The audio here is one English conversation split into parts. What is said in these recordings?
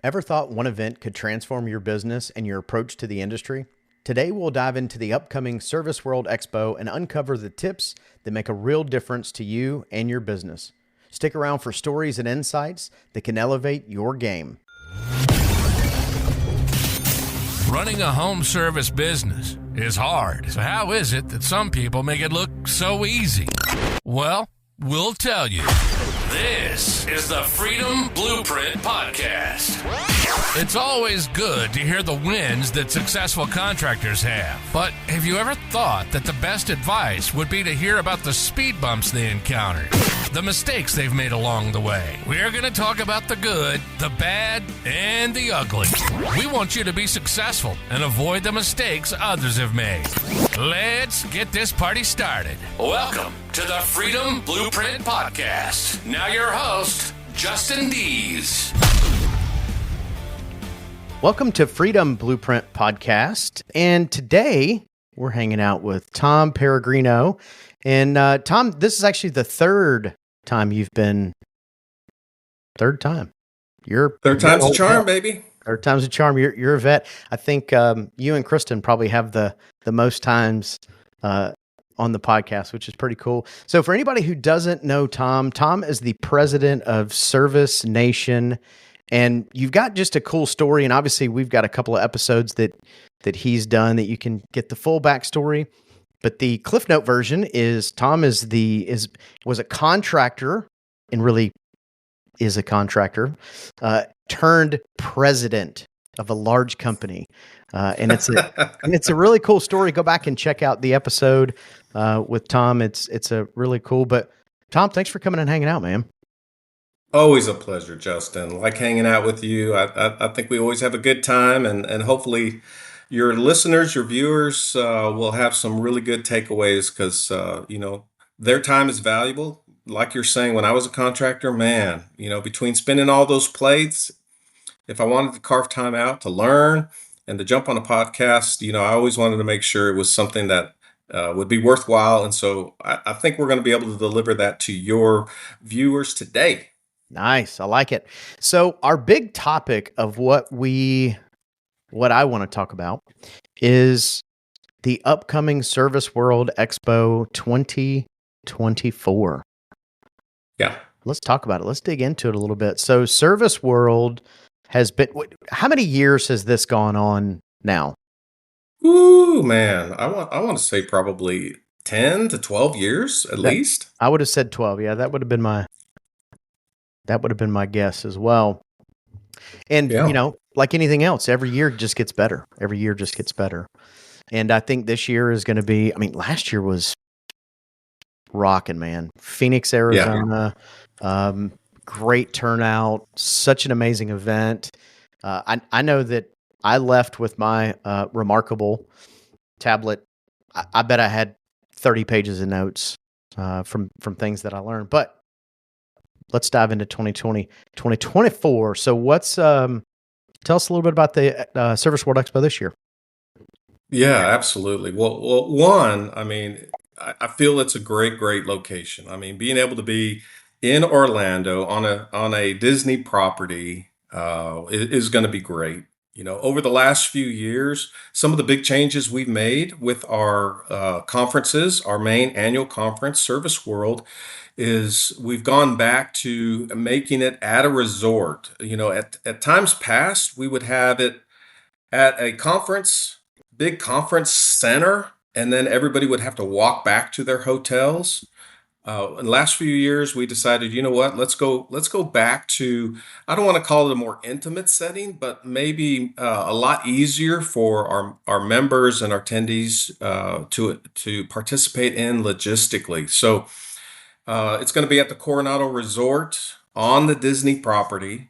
Ever thought one event could transform your business and your approach to the industry? Today, we'll dive into the upcoming Service World Expo and uncover the tips that make a real difference to you and your business. Stick around for stories and insights that can elevate your game. Running a home service business is hard. So how is it that some people make it look so easy? Well, we'll tell you. This is the Freedom Blueprint Podcast. It's always good to hear the wins that successful contractors have. But have you ever thought that the best advice would be to hear about the speed bumps they encountered, the mistakes they've made along the way? We're going to talk about the good, the bad, and the ugly. We want you to be successful and avoid the mistakes others have made. Let's get this party started. Welcome to the Freedom Blueprint Podcast. Now your host, Justin Deese. Welcome to Freedom Blueprint Podcast. And today we're hanging out with Tom Peregrino. And Tom, this is actually the third time you've been. Third time. Third time's a charm, baby. Third time's a charm. You're a vet. I think you and Kristen probably have the most times on the podcast, which is pretty cool. So for anybody who doesn't know Tom is the president of Service Nation. And you've got just a cool story, and obviously we've got a couple of episodes that he's done that you can get the full backstory. But the Cliff Note version is Tom was a contractor, and really is a contractor, turned president of a large company, and it's a really cool story. Go back and check out the episode with Tom. It's a really cool. But Tom, thanks for coming and hanging out, man. Always a pleasure, Justin. Like hanging out with you. I think we always have a good time, and hopefully your listeners, your viewers will have some really good takeaways because, their time is valuable. Like you're saying, when I was a contractor, man, between spinning all those plates, if I wanted to carve time out to learn and to jump on a podcast, I always wanted to make sure it was something that would be worthwhile. And so I think we're going to be able to deliver that to your viewers today. Nice. I like it. So our big topic of what I want to talk about is the upcoming Service World Expo 2024. Yeah. Let's talk about it. Let's dig into it a little bit. So Service World has been, how many years has this gone on now? Ooh, man. I want to say probably 10 to 12 years at least. I would have said 12. Yeah, that would have been my guess as well. And, like anything else, every year just gets better. Every year just gets better. And I think this year is going to be, last year was rocking, man. Phoenix, Arizona, great turnout, such an amazing event. I know that I left with my remarkable tablet. I bet I had 30 pages of notes from things that I learned. But let's dive into 2024. So tell us a little bit about the Service World Expo this year. Yeah, absolutely. Well, one, I feel it's a great location. Being able to be in Orlando on a Disney property is going to be great. Over the last few years, some of the big changes we've made with our conferences, our main annual conference, Service World, is we've gone back to making it at a resort. At times past, we would have it at a big conference center, and then everybody would have to walk back to their hotels. In the last few years, we decided, you know what, let's go back to, I don't want to call it a more intimate setting, but maybe a lot easier for our members and our attendees to participate in logistically. So it's going to be at the Coronado Resort on the Disney property.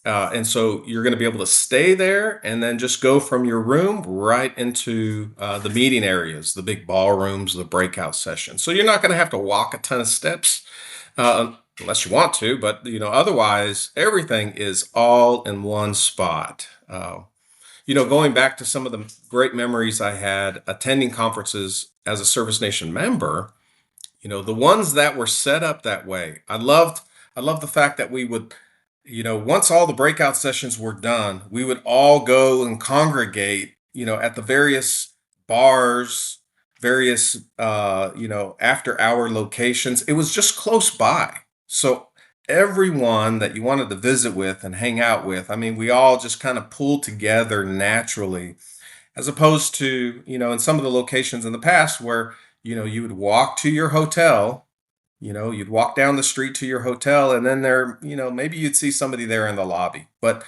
And so you're going to be able to stay there and then just go from your room right into the meeting areas, the big ballrooms, the breakout sessions. So you're not going to have to walk a ton of steps unless you want to. But, otherwise, everything is all in one spot. Going back to some of the great memories I had attending conferences as a Service Nation member, the ones that were set up that way, I loved the fact that we would once all the breakout sessions were done, we would all go and congregate, at the various bars, various, after hour locations. It was just close by. So everyone that you wanted to visit with and hang out with, I mean, we all just kind of pulled together naturally, as opposed to, in some of the locations in the past where, you would walk to your hotel. You'd walk down the street to your hotel, and then maybe you'd see somebody there in the lobby. But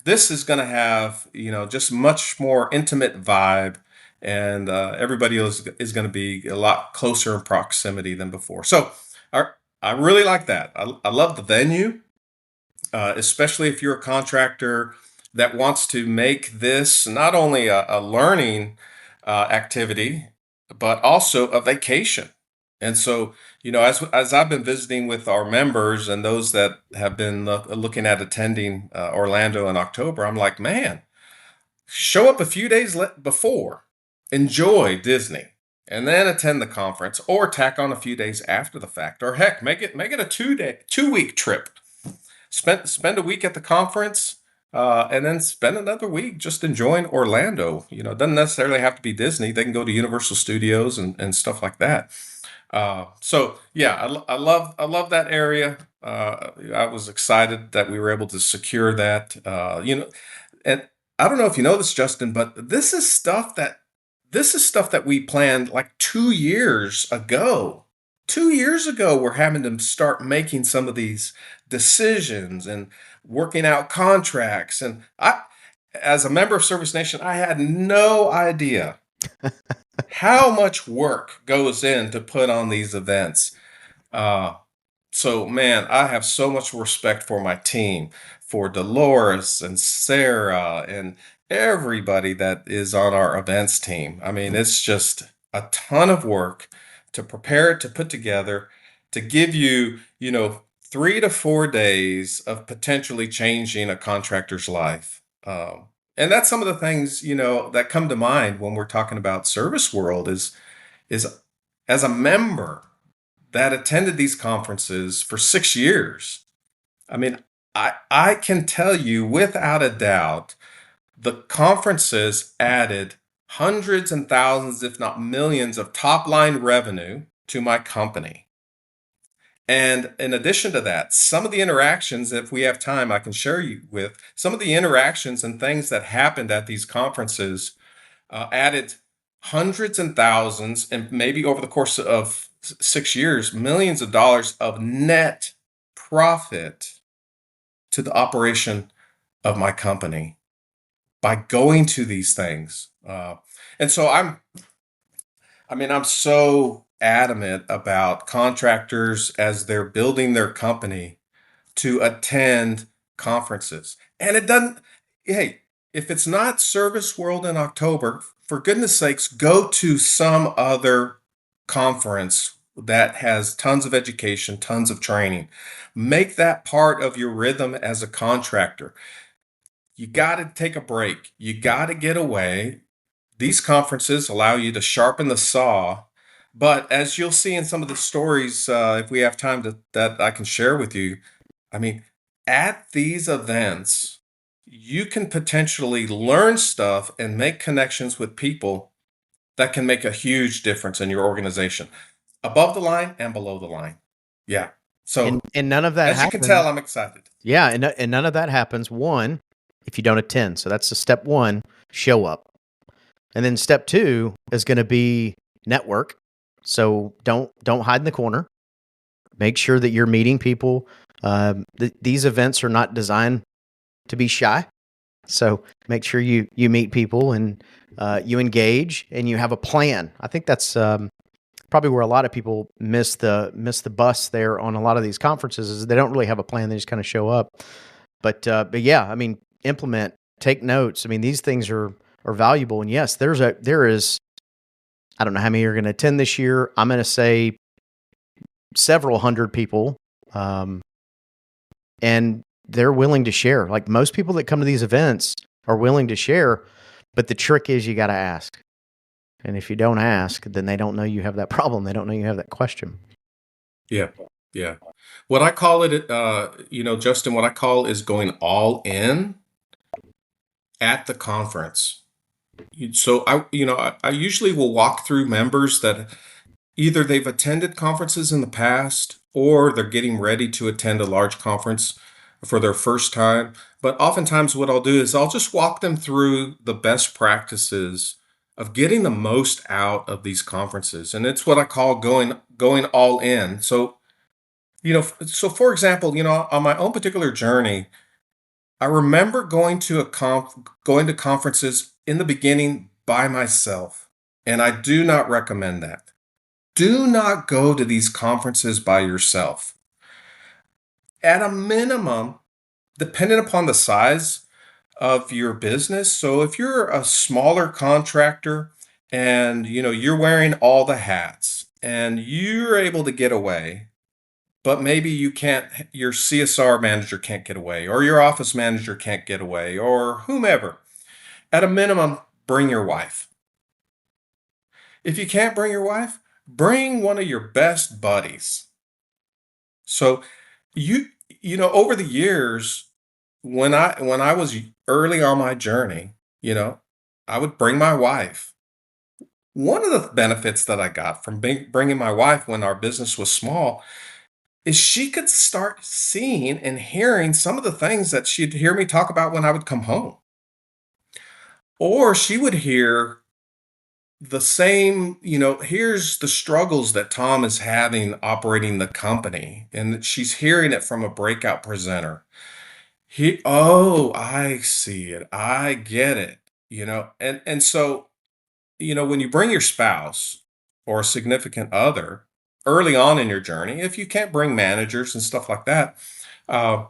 this is going to have, just much more intimate vibe, and everybody is going to be a lot closer in proximity than before. So I really like that. I love the venue, especially if you're a contractor that wants to make this not only a learning activity, but also a vacation. And so, as I've been visiting with our members and those that have been looking at attending Orlando in October, I'm like, man, show up a few days before, enjoy Disney, and then attend the conference, or tack on a few days after the fact, or heck, make it a 2-week trip. Spend a week at the conference, and then spend another week just enjoying Orlando. It doesn't necessarily have to be Disney. They can go to Universal Studios and stuff like that. So yeah, I love that area. I was excited that we were able to secure that. And I don't know if you know this, Justin, but this is stuff that we planned like 2 years ago. 2 years ago, we're having to start making some of these decisions and working out contracts. And as a member of Service Nation, I had no idea how much work goes in to put on these events. Uh, so, man, I have so much respect for my team, for Dolores and Sarah and everybody that is on our events team. I mean, it's just a ton of work to prepare it, to put together, to give you, 3 to 4 days of potentially changing a contractor's life. And that's some of the things, that come to mind when we're talking about Service World is as a member that attended these conferences for 6 years. I mean, I can tell you without a doubt, the conferences added hundreds and thousands, if not millions, of top line revenue to my company. And in addition to that, some of the interactions, if we have time, I can share you with some of the interactions and things that happened at these conferences added hundreds and thousands, and maybe over the course of 6 years, millions of dollars of net profit to the operation of my company by going to these things. And so I'm so adamant about contractors as they're building their company to attend conferences. And it doesn't, hey, if it's not Service World in October, for goodness sakes, go to some other conference that has tons of education, tons of training. Make that part of your rhythm as a contractor. You got to take a break. You got to get away. These conferences allow you to sharpen the saw. But as you'll see in some of the stories, if we have time that I can share with you, I mean, at these events, you can potentially learn stuff and make connections with people that can make a huge difference in your organization, above the line and below the line. Yeah. So, and none of that as you can tell, I'm excited. Yeah, and none of that happens, one, if you don't attend. So that's the step one, show up. And then step two is going to be network. So don't hide in the corner. Make sure that you're meeting people. These events are not designed to be shy. So make sure you meet people and you engage and you have a plan. I think that's probably where a lot of people miss the bus there on a lot of these conferences, is they don't really have a plan. They just kind of show up. But yeah, I mean, implement, take notes. I mean, these things are valuable. And yes, there is, I don't know how many are going to attend this year. I'm going to say several hundred people. And they're willing to share. Like, most people that come to these events are willing to share, but the trick is you got to ask. And if you don't ask, then they don't know you have that problem. They don't know you have that question. Yeah. Yeah. What I call it, Justin, what I call is going all in at the conference. So I usually will walk through members that either they've attended conferences in the past or they're getting ready to attend a large conference for their first time. But oftentimes what I'll do is I'll just walk them through the best practices of getting the most out of these conferences. And it's what I call going all in. So for example, on my own particular journey, I remember going to conferences in the beginning by myself, and I do not recommend that. Do not go to these conferences by yourself. At a minimum, depending upon the size of your business, so if you're a smaller contractor and you're wearing all the hats and you're able to get away, but maybe you can't, your CSR manager can't get away, or your office manager can't get away, or whomever. At a minimum, bring your wife. If you can't bring your wife, bring one of your best buddies. So over the years, when I was early on my journey, I would bring my wife. One of the benefits that I got from bringing my wife when our business was small is she could start seeing and hearing some of the things that she'd hear me talk about when I would come home. Or she would hear the same, here's the struggles that Tom is having operating the company. And she's hearing it from a breakout presenter. Oh, I see it. I get it. And so, when you bring your spouse or a significant other early on in your journey, if you can't bring managers and stuff like that, uh,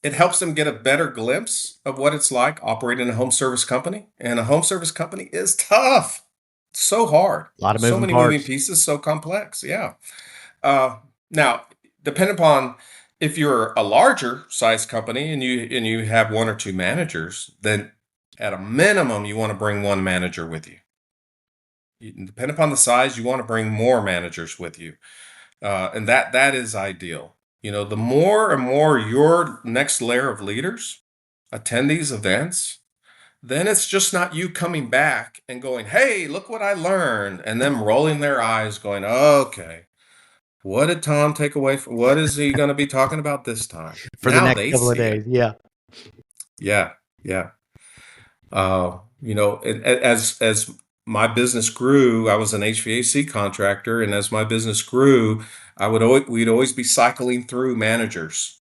it helps them get a better glimpse of what it's like operating a home service company. And a home service company is tough. It's so hard. A lot of So moving many moving parts. pieces, so complex. Yeah. Now, depending upon if you're a larger size company and you have one or two managers, then at a minimum you want to bring one manager with you. Depending upon the size, you want to bring more managers with you, and that is ideal. The more and more your next layer of leaders attend these events, then it's just not you coming back and going, "Hey, look what I learned," and them rolling their eyes, going, "Okay, what did Tom take away from? What is he going to be talking about this time?" For the Now next they couple of see it. days. Yeah. Yeah, yeah. As my business grew, I was an HVAC contractor, and as my business grew, we'd always be cycling through managers.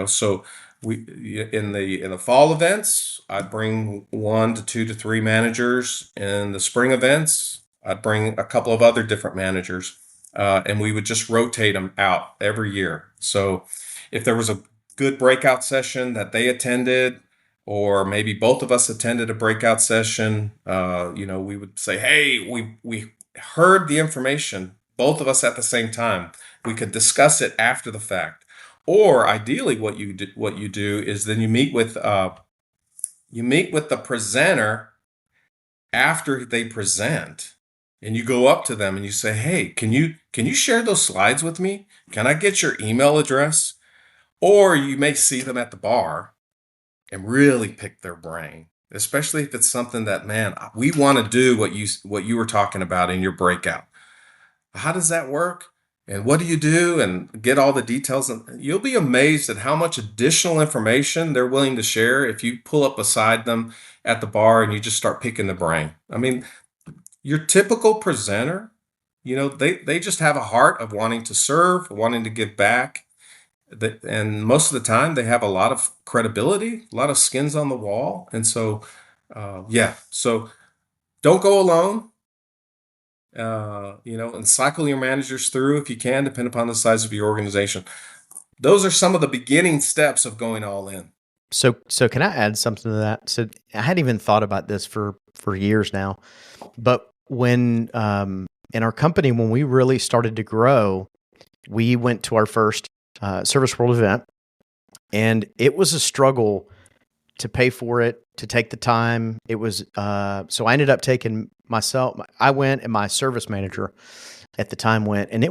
So in the fall events, I'd bring 1 to 2 to 3 managers. In the spring events, I'd bring a couple of other different managers, and we would just rotate them out every year. So if there was a good breakout session that they attended, or maybe both of us attended a breakout session, we would say, "Hey, we heard the information, both of us at the same time. We could discuss it after the fact." Or ideally, what you do is then you meet with the presenter after they present, and you go up to them and you say, "Hey, can you share those slides with me? Can I get your email address?" Or you may see them at the bar and really pick their brain, especially if it's something that, man, we want to do what you were talking about in your breakout. How does that work? And what do you do? And get all the details. And you'll be amazed at how much additional information they're willing to share if you pull up beside them at the bar and you just start picking the brain. I mean, your typical presenter, they just have a heart of wanting to serve, wanting to give back. And most of the time, they have a lot of credibility, a lot of skins on the wall. And so, yeah, so don't go alone, and cycle your managers through if you can, depending upon the size of your organization. Those are some of the beginning steps of going all in. So can I add something to that? So I hadn't even thought about this for years now, but when in our company, when we really started to grow, we went to our first Service World event, and it was a struggle to pay for it, to take the time. It was so I ended up taking myself. I went, and my service manager at the time went, and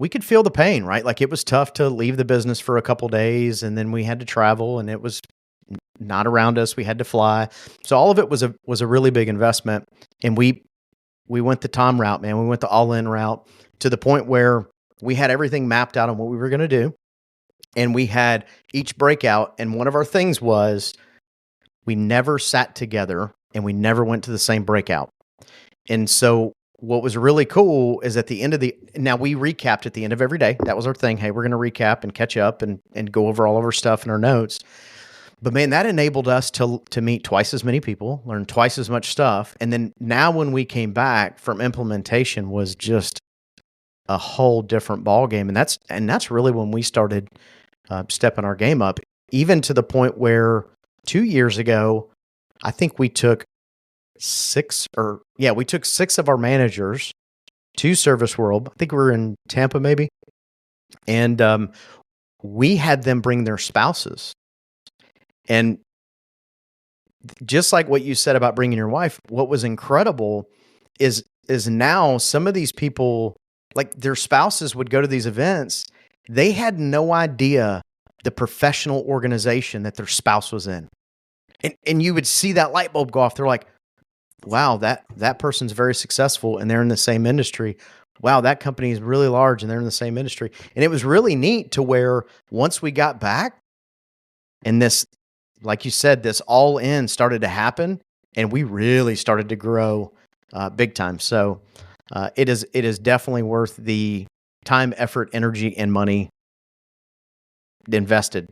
we could feel the pain, right? Like it was tough to leave the business for a couple days, and then we had to travel, and it was not around us. We had to fly. So all of it was a really big investment. And we went the Tom route, man. We went the all-in route to the point where we had everything mapped out on what we were going to do. And we had each breakout. And one of our things was we never sat together and we never went to the same breakout. And so what was really cool is at the end of now we recapped at the end of every day. That was our thing. Hey, we're going to recap and catch up and go over all of our stuff and our notes. But man, that enabled us to meet twice as many people, learn twice as much stuff. And then now when we came back from implementation was just a whole different ballgame. And that's really when we started stepping our game up, even to the point where 2 years ago, I think we took six of our managers to Service World. I think we were in Tampa maybe. And we had them bring their spouses. And just like what you said about bringing your wife, what was incredible is now some of these people, like their spouses would go to these events. They had no idea the professional organization that their spouse was in. And you would see that light bulb go off. They're like, wow, that person's very successful and they're in the same industry. Wow, that company is really large and they're in the same industry. And it was really neat to where once we got back and this, like you said, this all in started to happen and we really started to grow big time. So it is definitely worth the time, effort, energy, and money invested.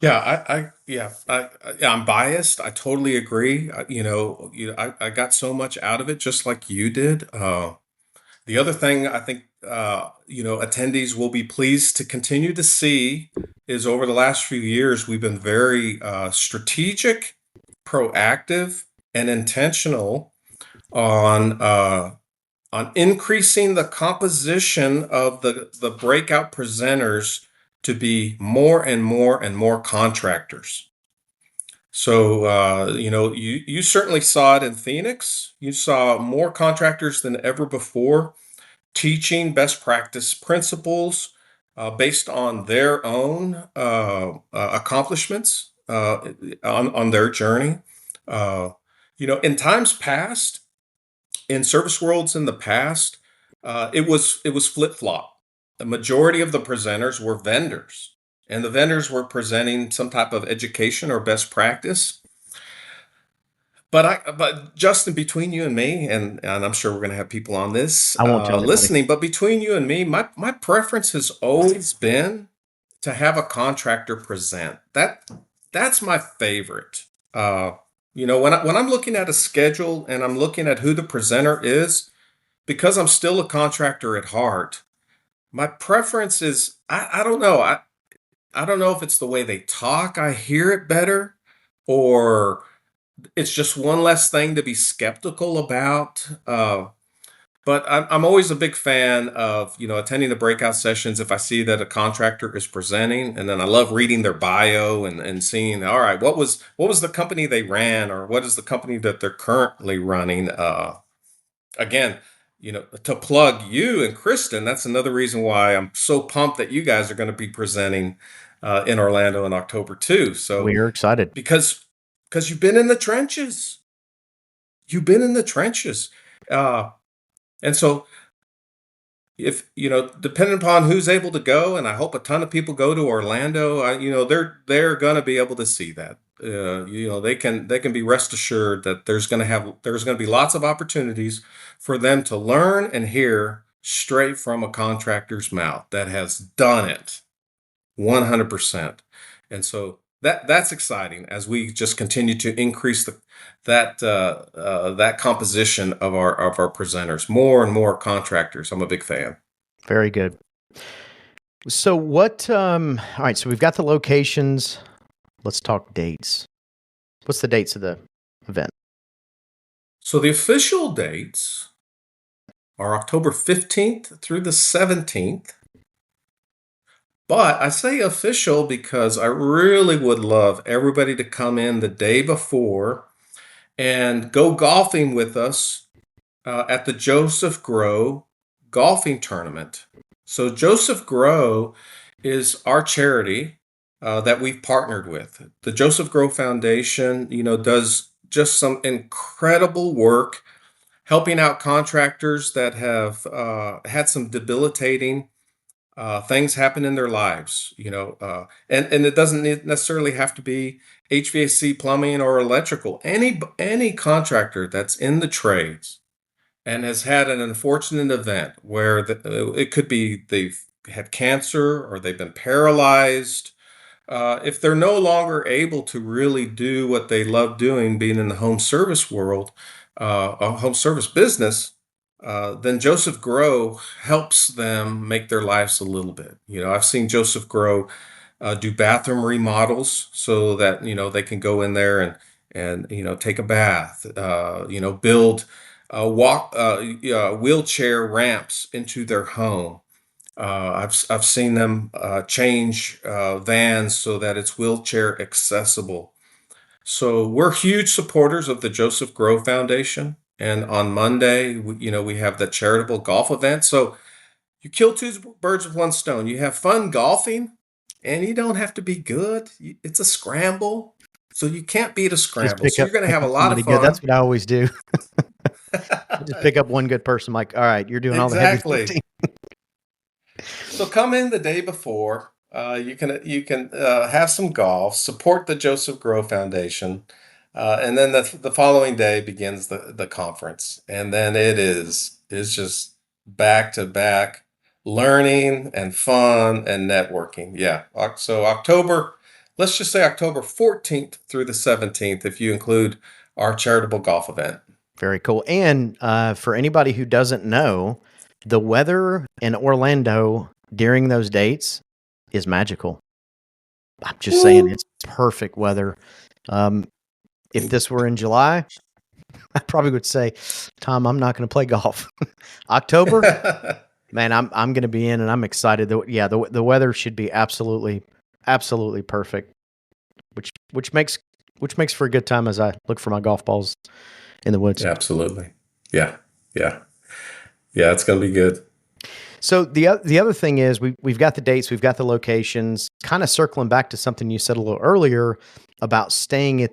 Yeah, I'm biased. I totally agree. I got so much out of it, just like you did. The other thing I think, attendees will be pleased to continue to see is over the last few years, we've been very strategic, proactive, and intentional on increasing the composition of the breakout presenters to be more and more and more contractors. So, you certainly saw it in Phoenix. You saw more contractors than ever before teaching best practice principles based on their own accomplishments on their journey. In times past, in service worlds in the past, it was flip-flop. The majority of the presenters were vendors, and the vendors were presenting some type of education or best practice. But Justin, between you and me, and I'm sure we're going to have people on this I won't tell anybody. listening, but between you and me, my preference has always been to have a contractor present. That's my favorite. When I'm looking at a schedule and I'm looking at who the presenter is, because I'm still a contractor at heart, my preference is I don't know. I don't know if it's the way they talk, I hear it better, or it's just one less thing to be skeptical about. But I'm always a big fan of, attending the breakout sessions if I see that a contractor is presenting, and then I love reading their bio and seeing, all right, what was the company they ran, or what is the company that they're currently running? Again, to plug you and Kristen, that's another reason why I'm so pumped that you guys are going to be presenting in Orlando in October too. So We're excited. because you've been in the trenches. You've been in the trenches. And so if, depending upon who's able to go, and I hope a ton of people go to Orlando, they're going to be able to see that. They can be rest assured that there's going to be lots of opportunities for them to learn and hear straight from a contractor's mouth that has done it 100%. And so that's exciting as we just continue to increase that composition of our presenters, more and more contractors. I'm a big fan. Very good. So what, all right, so we've got the locations. Let's talk dates. What's the dates of the event? So the official dates are October 15th through the 17th. But I say official because I really would love everybody to come in the day before and go golfing with us at the Joseph Grow golfing tournament. So Joseph Grow is our charity that we've partnered with. The Joseph Grow Foundation, does just some incredible work helping out contractors that have had some debilitating things happen in their lives, and it doesn't necessarily have to be HVAC, plumbing, or electrical. Any contractor that's in the trades and has had an unfortunate event where it could be they've had cancer or they've been paralyzed. If they're no longer able to really do what they love doing, being in the home service world, a home service business, then Joseph Grow helps them make their lives a little bit. I've seen Joseph Grow do bathroom remodels so that they can go in there and take a bath. Build walk wheelchair ramps into their home. I've seen them change vans so that it's wheelchair accessible. So we're huge supporters of the Joseph Grow Foundation. And on Monday, we have the charitable golf event. So you kill two birds with one stone. You have fun golfing, and you don't have to be good. It's a scramble, so you can't beat a Just scramble. So you're going to pick have a up lot of somebody good. That's fun. what I always do. I just pick up one good person. Like, all right, you're doing all the heavy Exactly. lifting. So come in the day before. You can have some golf, support the Joseph Grow Foundation, and then the following day begins the conference, and then it's just back to back learning and fun and networking. Yeah, so October, let's just say October 14th through the 17th, if you include our charitable golf event. Very cool. And for anybody who doesn't know, the weather in Orlando during those dates is magical. I'm just saying it's perfect weather. If this were in July, I probably would say, Tom, I'm not going to play golf. October, man, I'm going to be in, and I'm excited. The weather should be absolutely perfect, which makes for a good time as I look for my golf balls in the woods. Absolutely. Yeah. Yeah. Yeah. It's going to be good. So the other thing is we've got the dates, we've got the locations. Kind of circling back to something you said a little earlier about staying at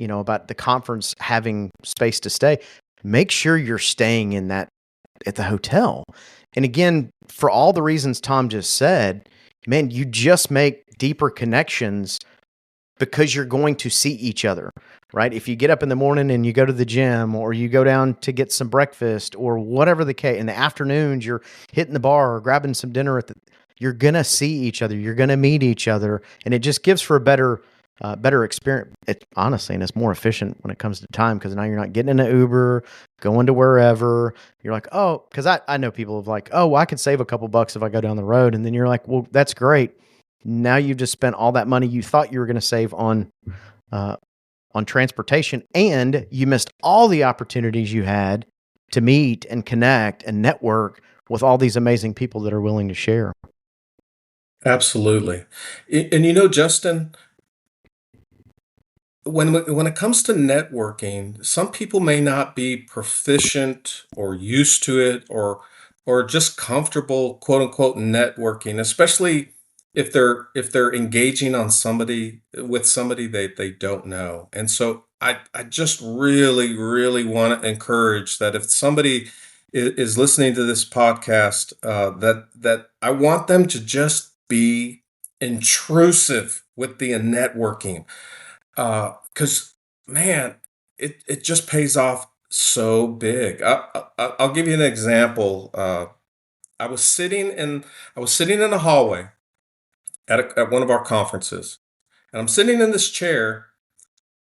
about the conference having space to stay. Make sure you're staying at the hotel. And again, for all the reasons Tom just said, man, you just make deeper connections because you're going to see each other, right? If you get up in the morning and you go to the gym, or you go down to get some breakfast, or whatever the case, in the afternoons, you're hitting the bar or grabbing some dinner you're going to see each other. You're going to meet each other. And it just gives for a better experience. Honestly, and it's more efficient when it comes to time, because now you're not getting in an Uber, going to wherever. You're like, oh, because I know people have like, oh, well, I could save a couple bucks if I go down the road. And then you're like, well, that's great. Now you've just spent all that money you thought you were going to save on transportation, and you missed all the opportunities you had to meet and connect and network with all these amazing people that are willing to share. Absolutely. And Justin, when it comes to networking, some people may not be proficient or used to it, or just comfortable, quote unquote, networking, especially if they're engaging on somebody with somebody they don't know. And so I just really, really want to encourage that if somebody is listening to this podcast, that I want them to just be intrusive with the networking, because man, it just pays off so big. I'll give you an example. I was sitting in I was sitting in a hallway at one of our conferences, and I'm sitting in this chair,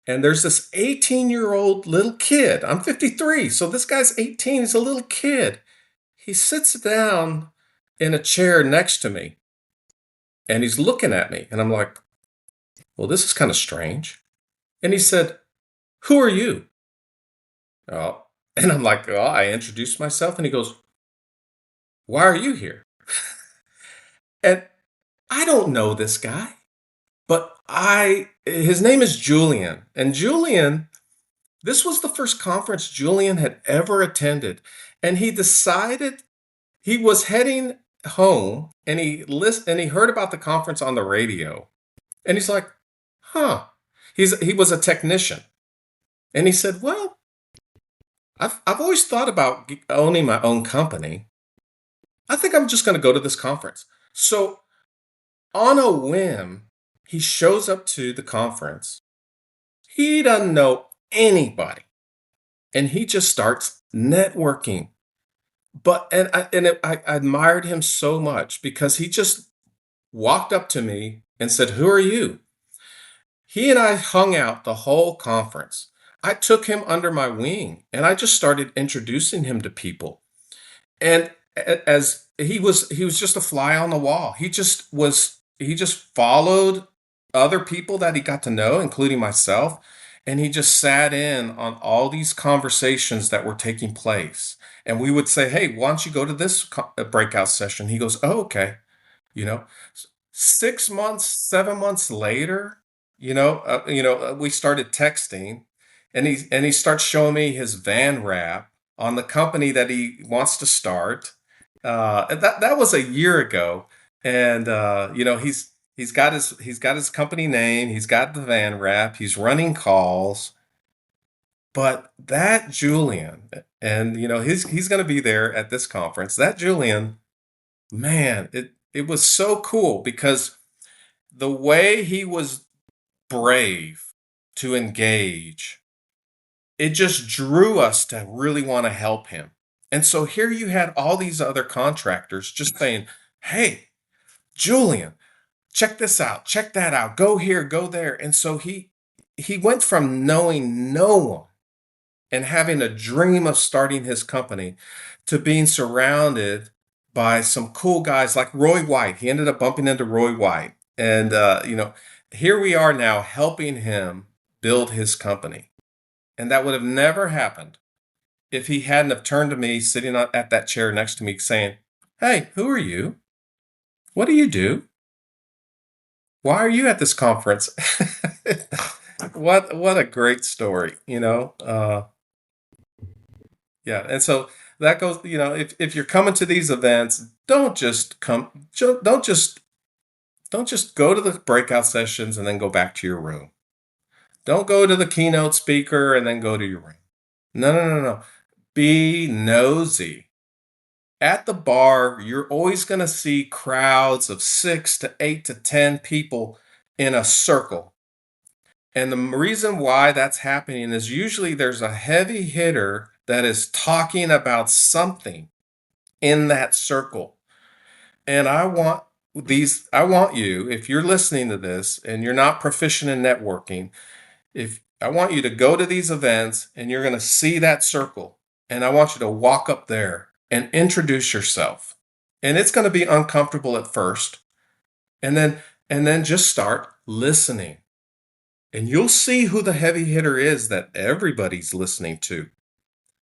and there's this 18-year-old little kid. I'm 53, so this guy's 18. He's a little kid. He sits down in a chair next to me, and he's looking at me, and I'm like, well, this is kind of strange. And he said, "Who are you?" Oh, and I'm like, oh, I introduced myself, and he goes, "Why are you here?" And I don't know this guy, but his name is Julian. And Julian, this was the first conference Julian had ever attended. And he decided he was heading home and he heard about the conference on the radio, and he's like, huh. He was a technician, and he said, well, I've always thought about owning my own company. I think I'm just going to go to this conference. So on a whim, he shows up to the conference. He doesn't know anybody, and he just starts networking. I admired him so much because he just walked up to me and said, "Who are you?" He and I hung out the whole conference. I took him under my wing and I just started introducing him to people. And as he was just a fly on the wall. He just followed other people that he got to know, including myself, and he just sat in on all these conversations that were taking place. And we would say, "Hey, why don't you go to this breakout session?" He goes, "Oh, okay." You know, 6 months, 7 months later, we started texting, and he starts showing me his van wrap on the company that he wants to start. And that was a year ago, and he's got his company name, he's got the van wrap, he's running calls, but that Julian, and he's going to be there at this conference. That Julian, man, it was so cool because the way he was brave to engage, it just drew us to really want to help him. And so here you had all these other contractors just saying, "Hey, Julian, check this out, check that out, go here, go there." And so he went from knowing no one and having a dream of starting his company to being surrounded by some cool guys like Roy White. He ended up bumping into Roy White. And, here we are now helping him build his company. And that would have never happened if he hadn't have turned to me sitting at that chair next to me saying, "Hey, who are you? What do you do? Why are you at this conference?" What a great story. Yeah, and so that goes, if you're coming to these events, don't just go to the breakout sessions and then go back to your room. Don't go to the keynote speaker and then go to your room. No, no, no, no. Be nosy. At the bar, you're always going to see crowds of 6 to 8 to 10 people in a circle. And the reason why that's happening is usually there's a heavy hitter that is talking about something in that circle. And I want you, if you're listening to this and you're not proficient in networking, if I want you to go to these events and you're going to see that circle, and I want you to walk up there and introduce yourself. And it's going to be uncomfortable at first. And then just start listening. And you'll see who the heavy hitter is that everybody's listening to.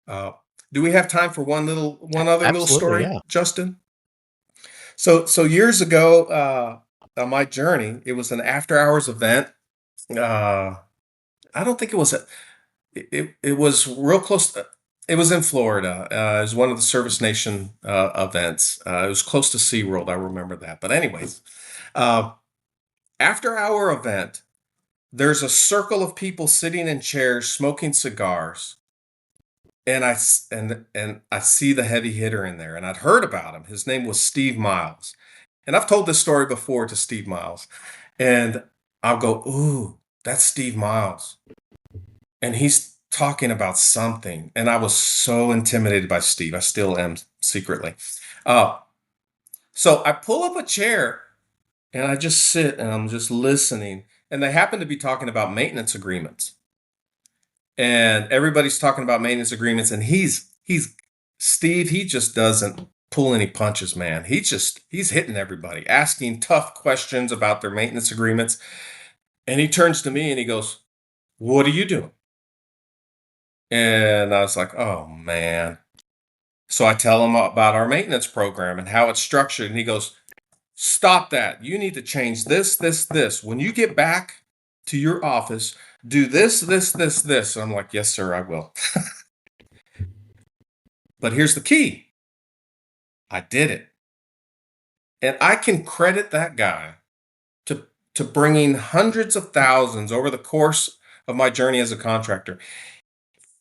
Do we have time for one other little Absolutely, story, yeah. Justin? So years ago, on my journey, it was an after hours event. I don't think it was it was real close. It was in Florida. It was one of the Service Nation events. It was close to SeaWorld. I remember that. But anyways, uh, after our event, there's a circle of people sitting in chairs, smoking cigars, and I see the heavy hitter in there, and I'd heard about him. His name was Steve Miles, and I've told this story before to Steve Miles, and I'll go, "Ooh, that's Steve Miles," and he's talking about something, and I was so intimidated by Steve. I still am secretly. Uh, so I pull up a chair and I just sit and I'm just listening, and they happen to be talking about maintenance agreements. And everybody's talking about maintenance agreements, and he's Steve, he just doesn't pull any punches, man. He's hitting everybody, asking tough questions about their maintenance agreements. And he turns to me and he goes, "What are you doing?" And I was like, "Oh man." So I tell him about our maintenance program and how it's structured, and he goes, "Stop that. You need to change this, this, this. When you get back to your office, do this, this, this, this." And I'm like, "Yes, sir, I will." But here's the key. I did it. And I can credit that guy to bringing hundreds of thousands over the course of my journey as a contractor.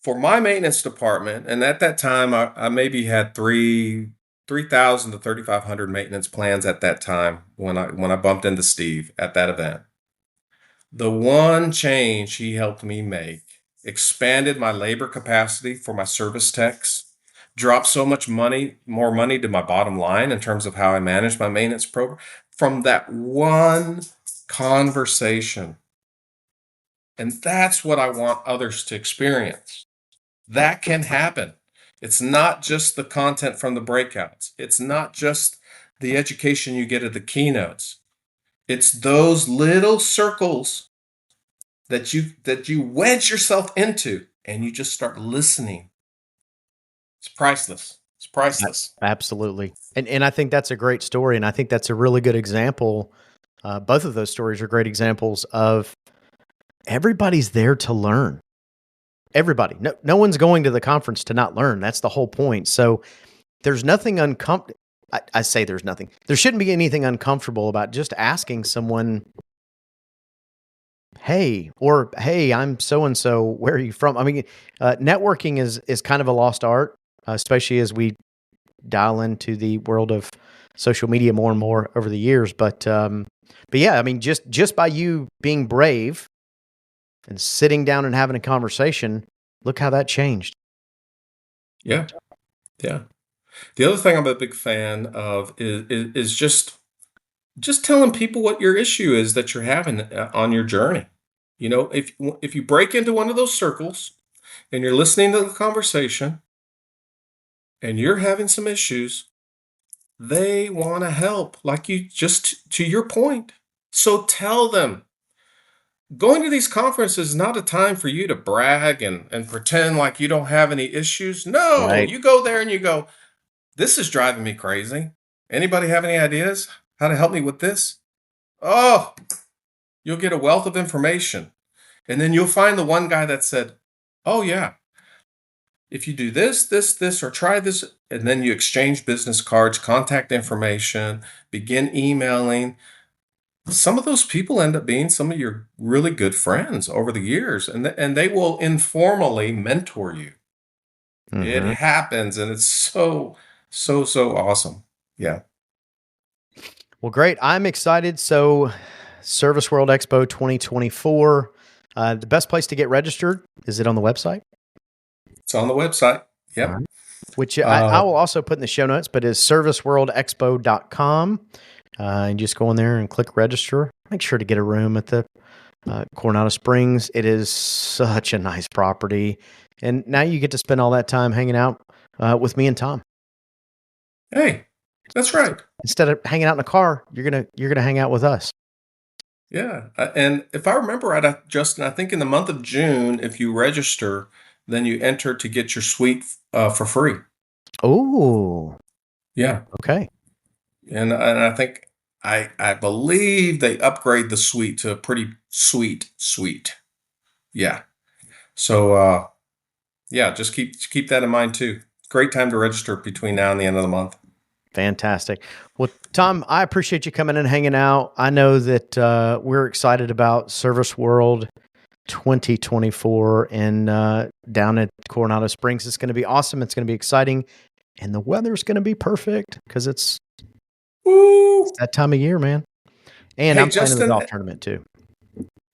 For my maintenance department, and at that time, I maybe had 3,000 to 3,500 maintenance plans at that time when I bumped into Steve at that event. The one change he helped me make expanded my labor capacity for my service techs, dropped so much more money to my bottom line in terms of how I manage my maintenance program from that one conversation. And that's what I want others to experience. That can happen. It's not just the content from the breakouts. It's not just the education you get at the keynotes. It's those little circles that you wedge yourself into and you just start listening. It's priceless. It's priceless. Absolutely. And I think that's a great story. And I think that's a really good example. Both of those stories are great examples of everybody's there to learn. Everybody. No one's going to the conference to not learn. That's the whole point. So there's nothing uncomfortable. I say there's nothing. There shouldn't be anything uncomfortable about just asking someone, hey, I'm so-and-so, where are you from? I mean, networking is kind of a lost art, especially as we dial into the world of social media more and more over the years. But yeah, I mean, just by you being brave and sitting down and having a conversation, look how that changed. Yeah. Yeah. The other thing I'm a big fan of is just telling people what your issue is that you're having on your journey. You know, if you break into one of those circles and you're listening to the conversation and you're having some issues, they want to help, like you just to your point. So tell them. Going to these conferences is not a time for you to brag and pretend like you don't have any issues. No, Right. you go there and you go, this is driving me crazy. Anybody have any ideas how to help me with this? Oh, you'll get a wealth of information. And then you'll find the one guy that said, oh, yeah, if you do this, or try this, and then you exchange business cards, contact information, begin emailing. Some of those people end up being some of your really good friends over the years, and they will informally mentor you. It Mm-hmm. happens, and it's so awesome. Yeah. Well, great. I'm excited. So Service World Expo 2024, the best place to get registered, is it on the website? It's on the website. All Yep. right. Which I will also put in the show notes, but is serviceworldexpo.com. And just go in there and click register. Make sure to get a room at the Coronado Springs. It is such a nice property. And now you get to spend all that time hanging out with me and Tom. Hey, that's right. Instead of hanging out in a car, you're gonna hang out with us. Yeah. And if I remember right, Justin, I think in the month of June, if you register, then you enter to get your suite for free. Oh, Yeah. okay. And I think I believe they upgrade the suite to a pretty sweet suite. Yeah. So yeah, just keep that in mind too. Great time to register between now and the end of the month. Fantastic. Well, Tom, I appreciate you coming and hanging out. I know that we're excited about Service World 2024 and down at Coronado Springs. It's going to be awesome. It's going to be exciting. And the weather's going to be perfect because it's that time of year, man. And Hey, I'm playing in the Justin. golf tournament too.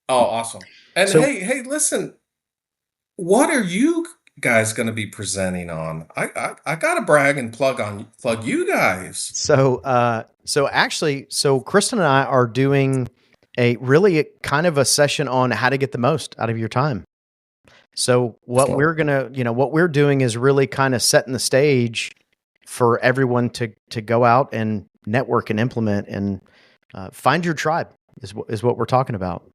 Oh, awesome. And So- hey, listen, what are you guys going to be presenting on? I got to brag and plug you guys. So actually, Kristen and I are doing a kind of a session on how to get the most out of your time. So what we're doing is really kind of setting the stage for everyone to go out and network and implement and find your tribe is what we're talking about.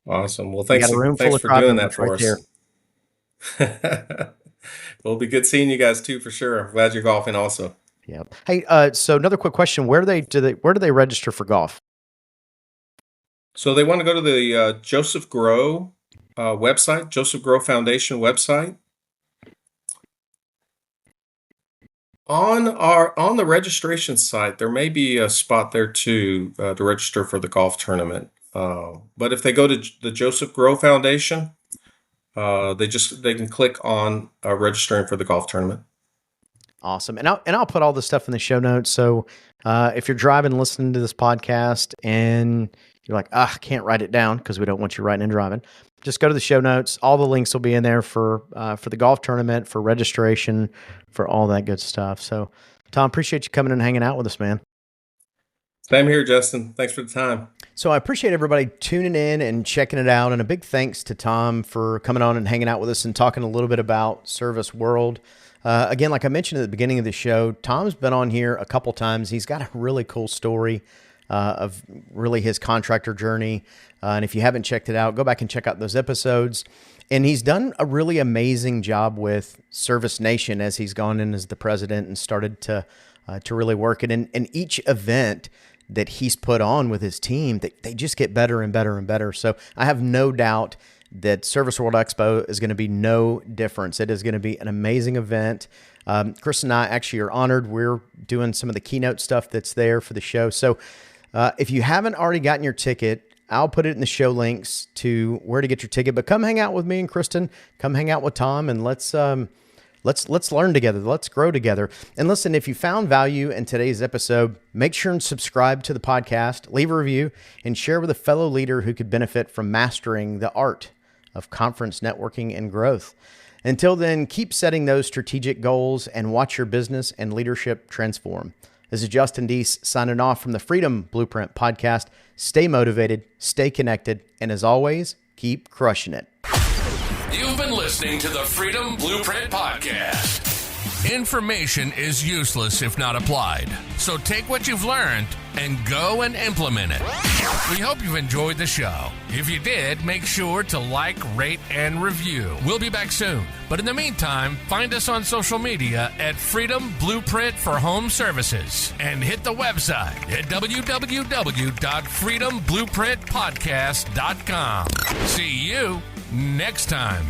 Awesome. Well, We got thanks a room full of for tribe doing members that for right us. Well, it'll be good seeing you guys too, for sure. I'm glad you're golfing also. Yeah. Hey, so another quick question: where do they register for golf? So they want to go to the Joseph Grow website, Joseph Grow Foundation website. On the registration site, there may be a spot there too to register for the golf tournament. But if they go to the Joseph Grow Foundation, they can click on registering for the golf tournament. Awesome. And I'll put all this stuff in the show notes. So if you're driving and listening to this podcast and you're like, I can't write it down because we don't want you writing and driving, just go to the show notes. All the links will be in there for the golf tournament, for registration, for all that good stuff. So Tom, appreciate you coming and hanging out with us, man. Same here, Justin. Thanks for the time. So I appreciate everybody tuning in and checking it out. And a big thanks to Tom for coming on and hanging out with us and talking a little bit about Service World. Again, like I mentioned at the beginning of the show, Tom's been on here a couple times. He's got a really cool story of really his contractor journey. And if you haven't checked it out, go back and check out those episodes. And he's done a really amazing job with Service Nation as he's gone in as the president and started to really work it. And each event that he's put on with his team, they just get better and better and better. So I have no doubt that Service World Expo is going to be no difference. It is going to be an amazing event. Chris and I actually are honored. We're doing some of the keynote stuff that's there for the show. So if you haven't already gotten your ticket, I'll put it in the show links to where to get your ticket. But come hang out with me and Kristen. Come hang out with Tom, and let's learn together. Let's grow together. And listen, if you found value in today's episode, make sure and subscribe to the podcast, leave a review, and share with a fellow leader who could benefit from mastering the art of conference networking and growth. Until then, keep setting those strategic goals and watch your business and leadership transform. This is Justin Deese signing off from the Freedom Blueprint podcast. Stay motivated, stay connected, and as always, keep crushing it. You've been listening to the Freedom Blueprint Podcast. Information is useless if not applied. So take what you've learned and go and implement it. We hope you've enjoyed the show. If you did, make sure to like, rate, and review. We'll be back soon. But in the meantime, find us on social media at Freedom Blueprint for Home Services and hit the website at www.freedomblueprintpodcast.com. See you next time.